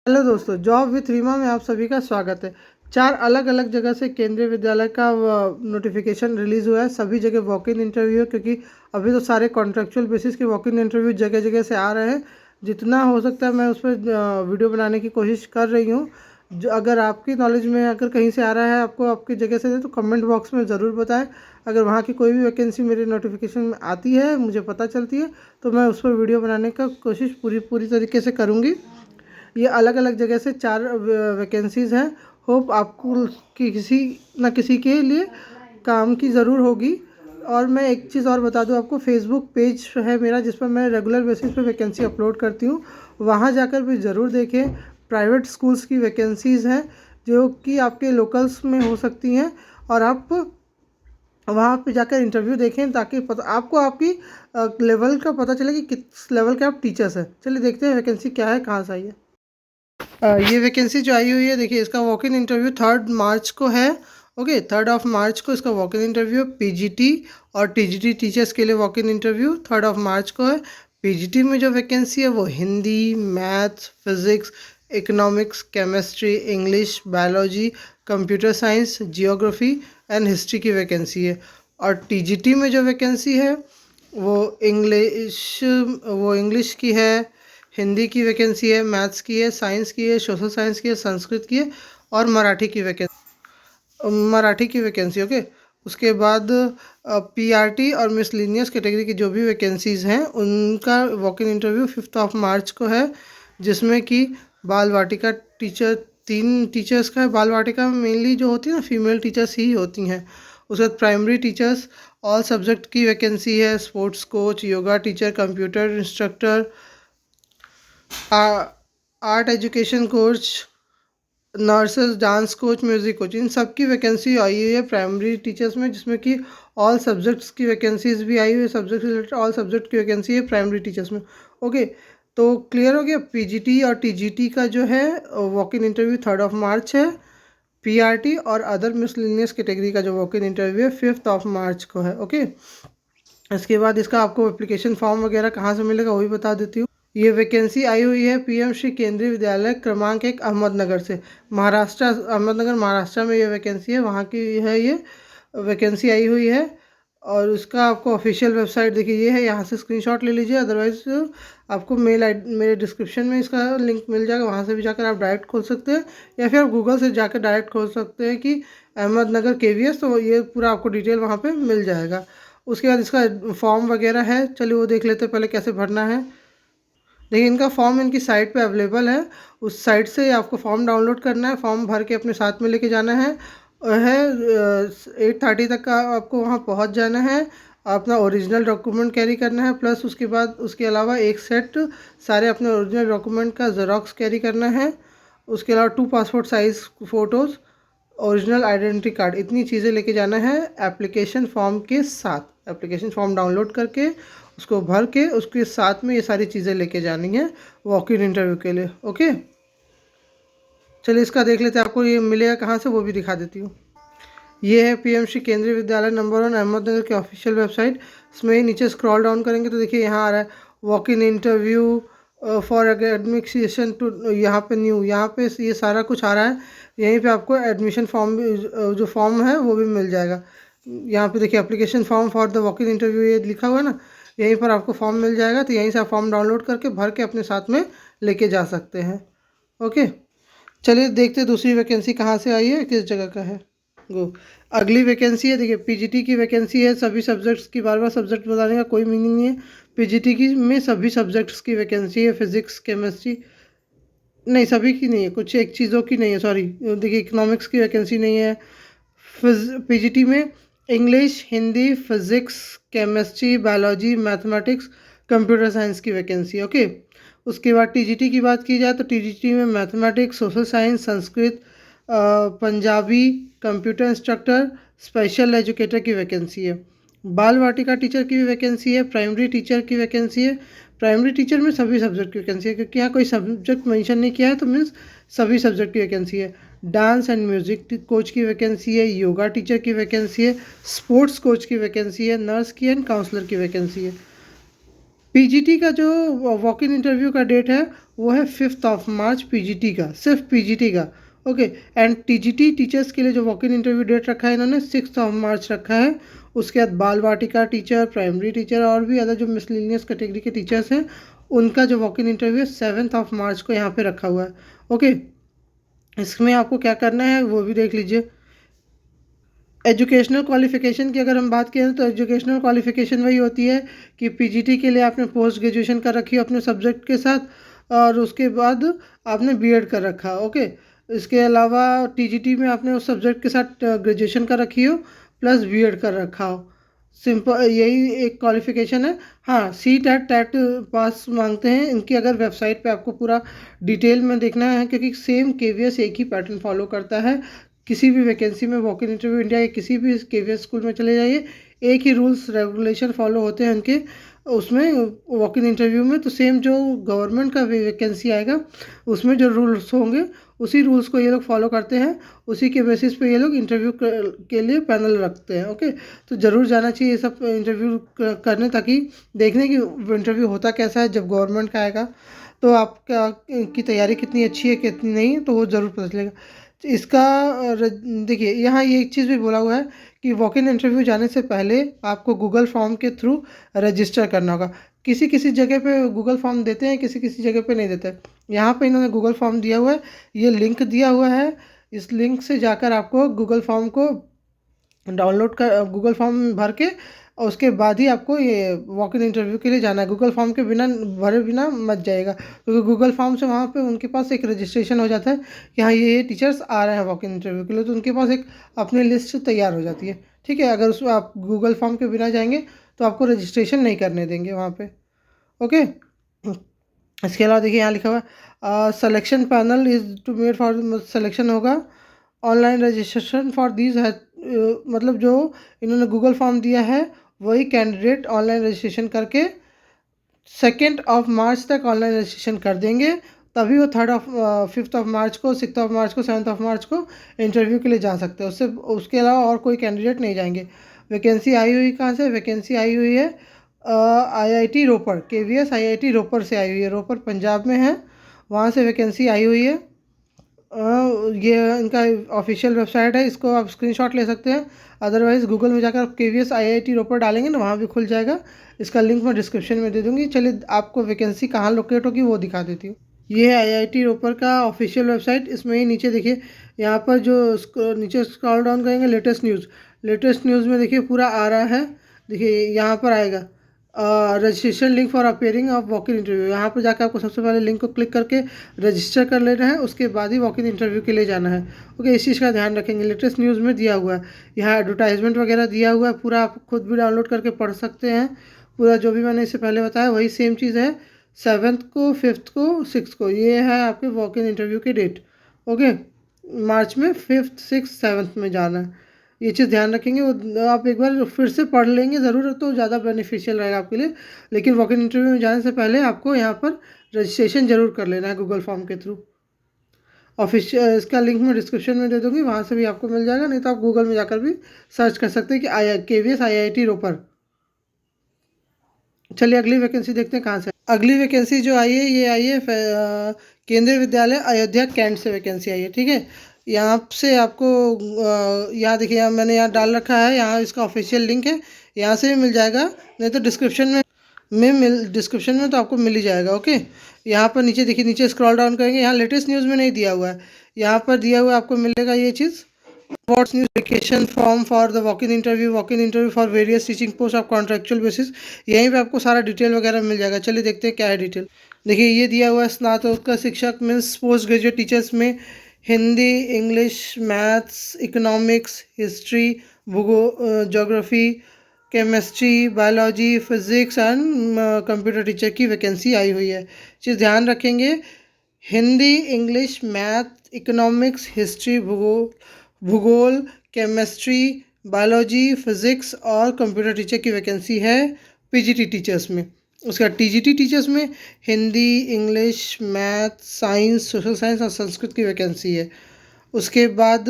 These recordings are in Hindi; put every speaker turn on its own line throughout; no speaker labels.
हेलो दोस्तों, जॉब विथ रीमा में आप सभी का स्वागत है। 4 अलग अलग जगह से केंद्रीय विद्यालय का नोटिफिकेशन रिलीज़ हुआ है। सभी जगह वॉक इन इंटरव्यू है, क्योंकि अभी तो सारे कॉन्ट्रेक्चुअल बेसिस के वॉक इन इंटरव्यू जगह जगह से आ रहे हैं। जितना हो सकता है मैं उस पर वीडियो बनाने की कोशिश कर रही हूँ। जो अगर आपकी नॉलेज में अगर कहीं से आ रहा है, आपको आपकी जगह से तो कमेंट बॉक्स में ज़रूर बताएं। अगर वहाँ की कोई भी वैकेंसी मेरे नोटिफिकेशन में आती है, मुझे पता चलती है, तो मैं उस पर वीडियो बनाने का कोशिश पूरी तरीके से करूँगी। ये अलग अलग जगह से 4 वैकेंसीज़ हैं। होप आपको किसी न किसी के लिए काम की ज़रूर होगी। और मैं एक चीज़ और बता दूं आपको, फेसबुक पेज है मेरा, जिस पर मैं रेगुलर बेसिस पे वैकेंसी अपलोड करती हूँ। वहाँ जाकर भी ज़रूर देखें। प्राइवेट स्कूल्स की वैकेंसीज़ हैं जो कि आपके लोकल्स में हो सकती हैं, और आप वहाँ पे जाकर इंटरव्यू देखें ताकि पता आपको आपकी लेवल का पता चले कि किस लेवल के आप टीचर्स हैं। चलिए देखते हैं वैकेंसी क्या है, कहाँ से आई है। ये वैकेंसी जो आई हुई है, देखिए इसका वॉक इन इंटरव्यू 3 मार्च को है। ओके, 3 मार्च को इसका वॉक इन इंटरव्यू। पीजीटी और टीजीटी टीचर्स के लिए वॉक इन इंटरव्यू 3 मार्च को है। पीजीटी में जो वैकेंसी है वो Hindi, maths, physics, economics, chemistry, English, biology, computer science, geography and history की वैकेंसी है। और टीजीटी में जो वैकेंसी है वो इंग्लिश की है, हिंदी की वैकेंसी है, मैथ्स की है, साइंस की है, सोशल साइंस की है, संस्कृत की है, और मराठी की वैकेंसी। ओके, उसके बाद पीआरटी और मिसलिनियस कैटेगरी की जो भी वैकेंसीज़ हैं उनका वॉक इन इंटरव्यू 5 मार्च को है, जिसमें कि बाल वाटिका टीचर 3 टीचर्स का है। बाल वाटिका मेनली जो होती है ना, फीमेल टीचर्स ही होती हैं। उसके बाद प्राइमरी टीचर्स ऑल सब्जेक्ट की वैकेंसी है। Sports coach, yoga teacher, computer instructor, art education coach, nurses, dance coach, music coach, इन सब की वैकेंसी आई हुई है प्राइमरी टीचर्स में, जिसमें कि ऑल सब्जेक्ट्स की वैकेंसीज भी आई हुई है। सब्जेक्ट रिलेटेड ऑल सब्जेक्ट की वैकेंसी है प्राइमरी टीचर्स में। ओके, तो क्लियर हो गया। पीजीटी और टीजीटी का जो है वॉक इन इंटरव्यू 3 मार्च है। पीआरटी और अदर मिसलिनियस कैटेगरी का जो वॉक इन इंटरव्यू है 5 मार्च को है। ओके, इसके बाद इसका आपको एप्लीकेशन फॉर्म वगैरह कहाँ से मिलेगा वो भी बता देती हूँ। ये वैकेंसी आई हुई है पीएम श्री केंद्रीय विद्यालय क्रमांक 1 अहमदनगर से, महाराष्ट्र, अहमदनगर महाराष्ट्र में ये वैकेंसी है, वहाँ की है ये वैकेंसी आई हुई है। और उसका आपको ऑफिशियल वेबसाइट देखिए ये है, यहाँ से स्क्रीनशॉट ले लीजिए। अदरवाइज आपको मेरे डिस्क्रिप्शन में इसका लिंक मिल जाएगा, वहाँ से भी जाकर आप डायरेक्ट खोल सकते हैं, या फिर आप गूगल से जाकर डायरेक्ट खोल सकते हैं कि अहमदनगर केवीएस, तो ये पूरा आपको डिटेल वहाँ पे मिल जाएगा। उसके बाद इसका फॉर्म वगैरह है, चलिए वो देख लेते हैं पहले कैसे भरना है। देखिए इनका फॉर्म इनकी साइट पे अवेलेबल है, उस साइट से आपको फॉर्म डाउनलोड करना है, फॉर्म भर के अपने साथ में लेके जाना है। 8:30 तक का आपको वहाँ पहुँच जाना है। अपना ओरिजिनल डॉक्यूमेंट कैरी करना है, प्लस उसके बाद उसके अलावा एक सेट सारे अपने ओरिजिनल डॉक्यूमेंट का ज़ेरॉक्स कैरी करना है। उसके अलावा 2 passport size photos, original identity card, इतनी चीज़ें लेके जाना है एप्लीकेशन फॉर्म के साथ। एप्लीकेशन फॉर्म डाउनलोड करके उसको भर के उसके साथ में ये सारी चीज़ें लेके जानी है वॉक इन इंटरव्यू के लिए। ओके, चलिए इसका देख लेते हैं, आपको ये मिलेगा कहाँ से वो भी दिखा देती हूँ। ये है पीएम श्री केंद्रीय विद्यालय नंबर 1 अहमदनगर के ऑफिशियल वेबसाइट। इसमें ही नीचे स्क्रॉल डाउन करेंगे तो देखिए यहाँ आ रहा है walk in interview for academic session two, यहाँ पे न्यू, यहाँ पे ये सारा कुछ आ रहा है। यहीं पे आपको एडमिशन फॉर्म भी जो फॉर्म है वो भी मिल जाएगा। यहाँ पे देखिए application form for the walk in interview ये लिखा हुआ है ना, यहीं पर आपको फॉर्म मिल जाएगा। तो यहीं से आप फॉर्म डाउनलोड करके भर के अपने साथ में लेके जा सकते हैं। ओके, चलिए देखते हैं दूसरी वैकेंसी कहाँ से आई है, किस जगह का है। गो, अगली वैकेंसी है, देखिए पीजीटी की वैकेंसी है। सभी सब्जेक्ट्स की, बार बार सब्जेक्ट बताने का कोई मीनिंग नहीं है। पीजीटी की में सभी सब्जेक्ट्स की वैकेंसी है। फिजिक्स, केमिस्ट्री, नहीं सभी की नहीं है, कुछ एक चीज़ों की नहीं है, सॉरी। देखिए इकोनॉमिक्स की वैकेंसी नहीं है। पीजीटी में English, Hindi, physics, chemistry, biology, mathematics, computer science की वैकेंसी। ओके, उसके बाद टीजीटी की बात की जाए तो टीजीटी में mathematics, social science, Sanskrit, Punjabi, computer instructor, special educator की वैकेंसी है। बाल वाटिका टीचर की भी वैकेंसी है। प्राइमरी टीचर की वैकेंसी है। प्राइमरी टीचर में सभी सब्जेक्ट की वैकेंसी है, क्योंकि यहाँ कोई सब्जेक्ट मेंशन नहीं किया है, तो मीन्स सभी सब्जेक्ट की वैकेंसी है। डांस एंड म्यूज़िक कोच की वैकेंसी है। योगा टीचर की वैकेंसी है। स्पोर्ट्स कोच की वैकेंसी है। नर्स की एंड काउंसलर की वैकेंसी है। पीजीटी का जो वॉक इन इंटरव्यू का डेट है वो है 5 मार्च पीजीटी का, सिर्फ पीजीटी का। ओके। एंड टीजीटी टीचर्स के लिए जो वॉक इन इंटरव्यू डेट रखा है इन्होंने 6 मार्च रखा है। उसके बाद बाल वाटिका टीचर, प्राइमरी टीचर और भी अदर जो मिसलिनियस कैटेगरी के टीचर्स हैं उनका जो वॉक इन इंटरव्यू है 7 मार्च को यहाँ पे रखा हुआ है। ओके। इसमें आपको क्या करना है वो भी देख लीजिए। एजुकेशनल क्वालिफ़िकेशन की अगर हम बात करें तो एजुकेशनल क्वालिफ़िकेशन वही होती है कि पीजीटी के लिए आपने पोस्ट ग्रेजुएशन कर रखी हो अपने सब्जेक्ट के साथ और उसके बाद आपने बीएड कर रखा। ओके। इसके अलावा टीजीटी में आपने उस सब्जेक्ट के साथ ग्रेजुएशन कर रखी हो प्लस बीएड कर रखा हो। सिंपल यही एक क्वालिफ़िकेशन है। हाँ, सी टेट टेट पास मांगते हैं। इनकी अगर वेबसाइट पे आपको पूरा डिटेल में देखना है क्योंकि सेम केवीएस एक ही पैटर्न फॉलो करता है। किसी भी वैकेंसी में वॉक इन इंटरव्यू इंडिया के किसी भी केवीएस स्कूल में चले जाइए, एक ही रूल्स रेगुलेशन फॉलो होते हैं उनके उसमें वॉक इन इंटरव्यू में। तो सेम जो गवर्नमेंट का वैकेंसी आएगा उसमें जो रूल्स होंगे उसी रूल्स को ये लोग फॉलो करते हैं, उसी के बेसिस पे ये लोग इंटरव्यू के लिए पैनल रखते हैं। ओके। तो ज़रूर जाना चाहिए ये सब इंटरव्यू करने ताकि देखने की इंटरव्यू होता कैसा है जब गवर्नमेंट का आएगा तो आपका की तैयारी कितनी अच्छी है कितनी नहीं है तो वो ज़रूर पता चलेगा। इसका देखिए यहाँ ये एक चीज़ भी बोला हुआ है कि वॉक इन इंटरव्यू जाने से पहले आपको गूगल फॉर्म के थ्रू रजिस्टर करना होगा। किसी किसी जगह पे गूगल फॉर्म देते हैं, किसी किसी जगह पे नहीं देते। यहाँ पे इन्होंने गूगल फॉर्म दिया हुआ है, ये लिंक दिया हुआ है। इस लिंक से जाकर आपको गूगल फॉर्म को डाउनलोड कर गूगल फॉर्म भर के और उसके बाद ही आपको ये वॉक इन इंटरव्यू के लिए जाना है। गूगल फॉर्म के बिना भरे बिना मत जाएगा क्योंकि गूगल फॉर्म से वहाँ पे उनके पास एक रजिस्ट्रेशन हो जाता है कि हाँ ये टीचर्स आ रहे हैं वॉक इन इंटरव्यू के लिए, तो उनके पास एक अपनी लिस्ट तैयार हो जाती है। ठीक है। अगर उसमें आप गूगल फॉर्म के बिना जाएंगे तो आपको रजिस्ट्रेशन नहीं करने देंगे वहाँ पर। ओके। इसके अलावा देखिए यहाँ लिखा हुआ है selection panel is to made for selection होगा। ऑनलाइन रजिस्ट्रेशन फॉर दीज है मतलब जो इन्होंने गूगल फॉर्म दिया है वही कैंडिडेट ऑनलाइन रजिस्ट्रेशन करके 2 मार्च तक ऑनलाइन रजिस्ट्रेशन कर देंगे, तभी वो 5 मार्च को, 6 मार्च को, 7 मार्च को इंटरव्यू के लिए जा सकते हैं। उससे उसके अलावा और कोई कैंडिडेट नहीं जाएंगे। वैकेंसी आई हुई कहाँ से? वैकेंसी आई हुई है आईआईटी रोपड़, केवीएस आईआईटी रोपड़ से आई हुई है। रोपड़ पंजाब में है, वहाँ से वैकेंसी आई हुई है। ये इनका ऑफिशियल वेबसाइट है, इसको आप स्क्रीनशॉट ले सकते हैं। अदरवाइज़ गूगल में जाकर आप केवीएस आईआईटी रोपड़ डालेंगे ना वहाँ भी खुल जाएगा। इसका लिंक मैं डिस्क्रिप्शन में दे दूँगी। चलिए आपको वैकेंसी कहाँ लोकेट होगी वो दिखा देती हूँ। ये है आईआईटी रोपड़ का ऑफिशियल वेबसाइट। इसमें ही नीचे देखिए, यहाँ पर जो नीचे स्क्रॉल डाउन करेंगे लेटेस्ट न्यूज़, लेटेस्ट न्यूज़ में देखिए पूरा आ रहा है। देखिए यहाँ पर आएगा registration link for appearing of walk in interview. यहाँ पर जाकर आपको सबसे पहले लिंक को क्लिक करके रजिस्टर कर लेना है, उसके बाद ही वॉक इन इंटरव्यू के लिए जाना है। ओके। इस चीज़ का ध्यान रखेंगे। लेटेस्ट न्यूज़ में दिया हुआ है, यहाँ एडवर्टाइजमेंट वगैरह दिया हुआ है, पूरा आप खुद भी डाउनलोड करके पढ़ सकते हैं। पूरा जो भी मैंने इससे पहले बताया वही सेम चीज़ है। 7 को, 5 को, 6 को ये है आपके वॉक इन इंटरव्यू की डेट। ओके। मार्च में 5, 6, 7 में जाना है। ये चीज़ ध्यान रखेंगे। वो आप एक बार फिर से पढ़ लेंगे ज़रूर तो ज़्यादा बेनिफिशियल रहेगा आपके लिए। लेकिन वॉक इन इंटरव्यू में जाने से पहले आपको यहाँ पर रजिस्ट्रेशन ज़रूर कर लेना है गूगल फॉर्म के थ्रू। ऑफिशियल इसका लिंक मैं डिस्क्रिप्शन में दे दूँगी, वहाँ से भी आपको मिल जाएगा, नहीं तो आप गूगल में जाकर भी सर्च कर सकते हैं कि केवीएस आईआईटी रोपड़। चलिए अगली वैकेंसी देखते हैं कहाँ से। अगली वैकेंसी जो आई है ये आई है केंद्रीय विद्यालय अयोध्या कैंट से वैकेंसी आई है। ठीक है। यहाँ से आपको यहाँ देखिए, यहाँ मैंने यहाँ डाल रखा है, यहाँ इसका ऑफिशियल लिंक है, यहाँ से भी मिल जाएगा, नहीं तो डिस्क्रिप्शन में तो आपको मिल ही जाएगा। ओके। यहाँ पर नीचे देखिए, नीचे स्क्रॉल डाउन करेंगे, यहाँ लेटेस्ट न्यूज़ में नहीं दिया हुआ है, यहाँ पर दिया हुआ आपको मिलेगा ये चीज़। What's new application form for the walk-in interview for various teaching posts of contractual basis। यहीं पे आपको सारा डिटेल वगैरह मिल जाएगा। चलिए देखते हैं क्या है डिटेल। देखिए ये दिया हुआ है स्नातकोत्तर शिक्षक मीन्स पोस्ट ग्रेजुएट टीचर्स में Hindi, English, maths, economics, history, geography, chemistry, biology, physics and computer teacher की वैकेंसी आई हुई है। चीज़ ध्यान रखेंगे, Hindi, English, math, economics, history, भूगोल, केमिस्ट्री, बायोलॉजी, फिज़िक्स और कंप्यूटर टीचर की वैकेंसी है पीजीटी टीचर्स में। उसका टीजीटी टीचर्स में Hindi, English, math, science, social science और संस्कृत की वैकेंसी है। उसके बाद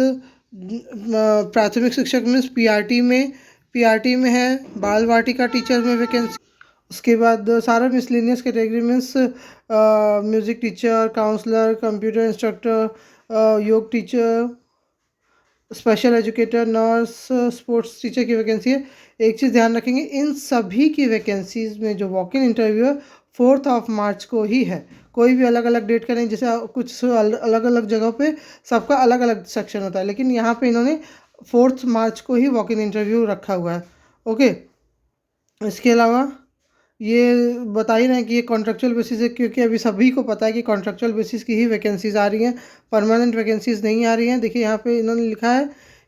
प्राथमिक शिक्षक में पीआरटी में है, बाल वाटिका टीचर में वैकेंसी। उसके बाद सारा miscellaneous category means music teacher, counsellor, computer instructor, yoga teacher, special educator, nurse, sports teacher की वैकेंसी है। एक चीज़ ध्यान रखेंगे, इन सभी की वैकेंसीज़ में जो वॉक इन इंटरव्यू है 4 मार्च को ही है, कोई भी अलग अलग डेट का नहीं। जैसे कुछ अलग अलग जगहों पे सबका अलग अलग सेक्शन होता है, लेकिन यहाँ पे इन्होंने 4 मार्च को ही वॉक इन इंटरव्यू रखा हुआ है। ओके, इसके अलावा ये बता ही रहे हैं कि ये कॉन्ट्रेक्चुअल बेसिस है, क्योंकि अभी सभी को पता है कि कॉन्ट्रेक्चुअल बेसिस की ही वैकेंसीज़ आ रही हैं, परमानेंट वैकेंसीज़ नहीं आ रही हैं। देखिए यहाँ पे इन्होंने लिखा है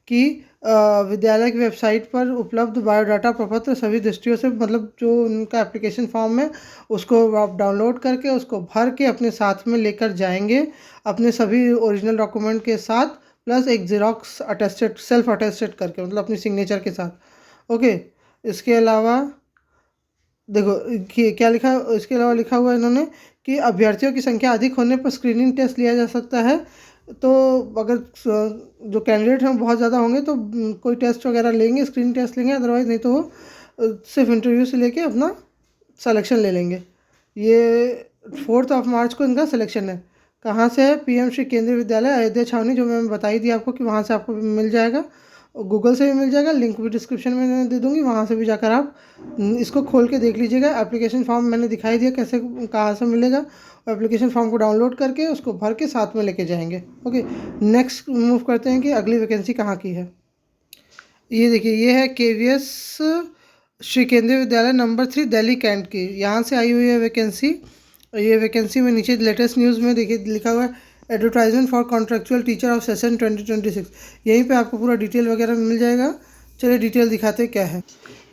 कि विद्यालय की वेबसाइट पर उपलब्ध बायोडाटा प्रपत्र सभी दृष्टियों से, मतलब जो उनका एप्लीकेशन फॉर्म है उसको आप डाउनलोड करके उसको भर के अपने साथ में लेकर जाएंगे, अपने सभी ओरिजिनल डॉक्यूमेंट के साथ, प्लस एक ज़ेरॉक्स अटेस्टेड, सेल्फ अटेस्टेड करके, मतलब अपनी सिग्नेचर के साथ। ओके, इसके अलावा देखो क्या लिखा है, इसके अलावा लिखा हुआ है इन्होंने कि अभ्यर्थियों की संख्या अधिक होने पर स्क्रीनिंग टेस्ट लिया जा सकता है। तो अगर जो कैंडिडेट हैं बहुत ज़्यादा होंगे तो कोई टेस्ट वगैरह लेंगे, स्क्रीनिंग टेस्ट लेंगे, अदरवाइज़ नहीं तो वो सिर्फ इंटरव्यू से लेके अपना सिलेक्शन ले लेंगे। ये 4 मार्च को इनका सिलेक्शन है। कहाँ से है? पीएम श्री केंद्रीय विद्यालय अयोध्या छावनी, जो मैं बता ही दी आपको कि वहाँ से आपको मिल जाएगा, गूगल से भी मिल जाएगा, लिंक भी डिस्क्रिप्शन में दे दूँगी, वहाँ से भी जाकर आप इसको खोल के देख लीजिएगा। एप्लीकेशन फॉर्म मैंने दिखाई दिया कैसे कहाँ से मिलेगा, और एप्लीकेशन फॉर्म को डाउनलोड करके उसको भर के साथ में लेके जाएंगे। ओके, नेक्स्ट मूव करते हैं कि अगली वैकेंसी कहाँ की है। ये देखिए, ये है केवीएस श्री केंद्रीय विद्यालय नंबर 3 दिल्ली कैंट की, यहाँ से आई हुई है वैकेंसी। ये वैकेंसी में नीचे लेटेस्ट न्यूज़ में देखिए लिखा हुआ है advertisement for contractual teacher of session 2026। यहीं पे आपको पूरा डिटेल वगैरह मिल जाएगा। चलिए डिटेल दिखाते क्या है।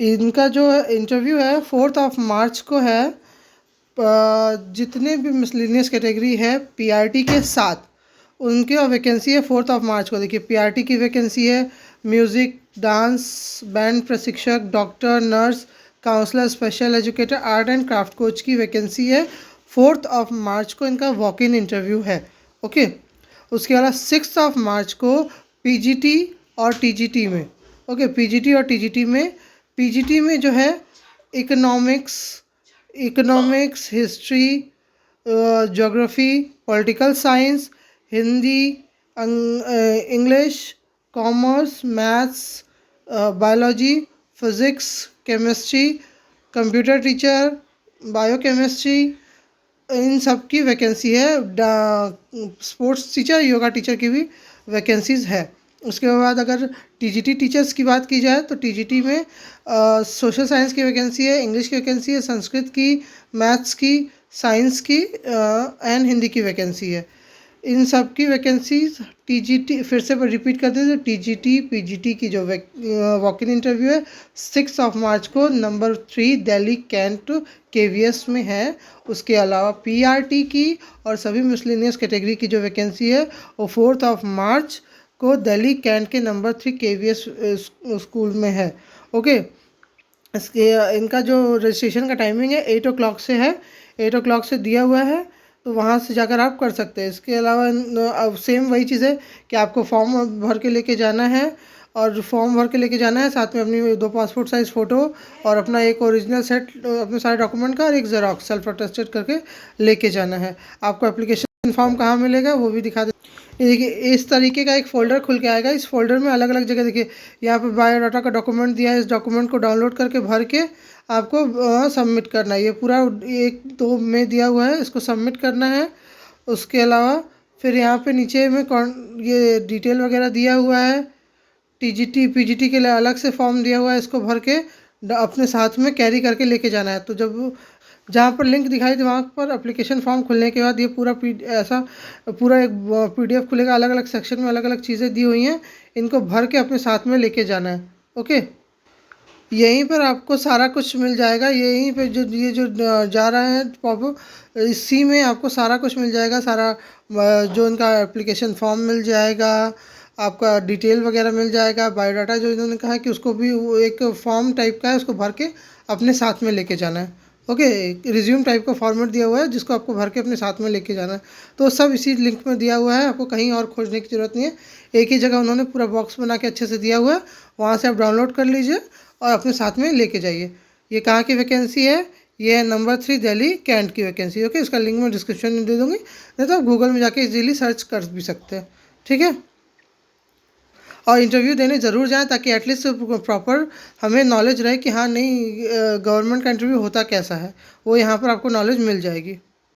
इनका जो इंटरव्यू है 4 मार्च को है। जितने भी मिसलेनियस कैटेगरी है पीआरटी के साथ, उनके वैकेंसी है 4 मार्च को। देखिए पीआरटी की वैकेंसी है म्यूज़िक, डांस, बैंड प्रशिक्षक, doctor, nurse, counsellor, special educator, art and craft coach की वैकेंसी है। 4 मार्च को इनका वॉक इन इंटरव्यू है। ओके, उसके अलावा 6 मार्च को पीजीटी और टीजीटी में, ओके, पीजीटी और टीजीटी में, पीजीटी में जो है economics, history, geography, political science, Hindi, English, commerce, maths, biology, physics, chemistry, computer teacher, biochemistry, इन सब की वैकेंसी है। स्पोर्ट्स टीचर, योगा टीचर की भी वैकेंसीज़ है। उसके बाद अगर टीजीटी टीचर्स की बात की जाए तो टीजीटी में सोशल साइंस की वैकेंसी है, इंग्लिश की वैकेंसी है, संस्कृत की, मैथ्स की, साइंस की एंड हिंदी की वैकेंसी है। इन सब की वैकेंसीज टीजीटी, फिर से रिपीट कर दें तो टीजीटी पीजीटी की जो वॉक इन इंटरव्यू है 6 मार्च को नंबर 3 दिल्ली कैंट केवीएस में है। उसके अलावा पीआरटी की और सभी मिसलेनियस कैटेगरी की जो वैकेंसी है वो 4 मार्च को दिल्ली कैंट के नंबर 3 केवीएस स्कूल में है। ओके, इसके इनका जो रजिस्ट्रेशन का टाइमिंग है 8 o'clock से है, 8 o'clock से दिया हुआ है, तो वहाँ से जाकर आप कर सकते हैं। इसके अलावा अब सेम वही चीज़ है कि आपको फॉर्म भर के लेके जाना है, और फॉर्म भर के लेके जाना है, साथ में अपनी 2 पासपोर्ट साइज़ फ़ोटो और अपना एक ओरिजिनल सेट अपने सारे डॉक्यूमेंट का, और एक ज़ेरॉक्स सेल्फ अटेस्टेड करके लेके जाना है। आपको एप्लीकेशन फॉर्म कहाँ मिलेगा वो भी दिखा दे। ये देखिए इस तरीके का एक फ़ोल्डर खुल के आएगा। इस फोल्डर में अलग अलग जगह देखिए यहाँ पे बायोडाटा का डॉक्यूमेंट दिया है, इस डॉक्यूमेंट को डाउनलोड करके भर के आपको सबमिट करना है। ये पूरा 1-2 में दिया हुआ है, इसको सबमिट करना है। उसके अलावा फिर यहाँ पे नीचे में ये डिटेल वगैरह दिया हुआ है। टीजीटी पीजीटी के लिए अलग से फॉर्म दिया हुआ है, इसको भर के अपने साथ में कैरी करके लेके जाना है। तो जब जहाँ पर लिंक दिखाई दे वहाँ पर एप्लीकेशन फॉर्म खुलने के बाद ये ऐसा पूरा एक पीडीएफ खुलेगा, अलग अलग सेक्शन में अलग अलग चीज़ें दी हुई हैं, इनको भर के अपने साथ में लेके जाना है। ओके, यहीं पर आपको सारा कुछ मिल जाएगा। यहीं पे जो ये जो जा रहा है पॉपअप, इसी में आपको सारा कुछ मिल जाएगा। सारा जो इनका एप्लीकेशन फॉर्म मिल जाएगा, आपका डिटेल वगैरह मिल जाएगा, बायोडाटा जो इन्होंने कहा कि उसको भी वो एक फॉर्म टाइप का है, उसको भर के अपने साथ में लेके जाना है। ओके, रिज्यूम टाइप का फॉर्मेट दिया हुआ है जिसको आपको भर के अपने साथ में लेके जाना है। तो सब इसी लिंक में दिया हुआ है, आपको कहीं और खोजने की ज़रूरत नहीं है। एक ही जगह उन्होंने पूरा बॉक्स बना के अच्छे से दिया हुआ है, वहाँ से आप डाउनलोड कर लीजिए और अपने साथ में लेके जाइए। ये कहाँ की वैकेंसी है? ये है नंबर 3 दिल्ली कैंट की वैकेंसी। ओके, इसका लिंक मैं डिस्क्रिप्शन में दे दूँगी, नहीं तो आप गूगल में जाके इजीली सर्च कर भी सकते हैं। ठीक है, और इंटरव्यू देने ज़रूर जाएँ ताकि एटलीस्ट प्रॉपर हमें नॉलेज रहे कि हाँ नहीं गवर्नमेंट का इंटरव्यू होता कैसा है, वो यहाँ पर आपको नॉलेज मिल जाएगी।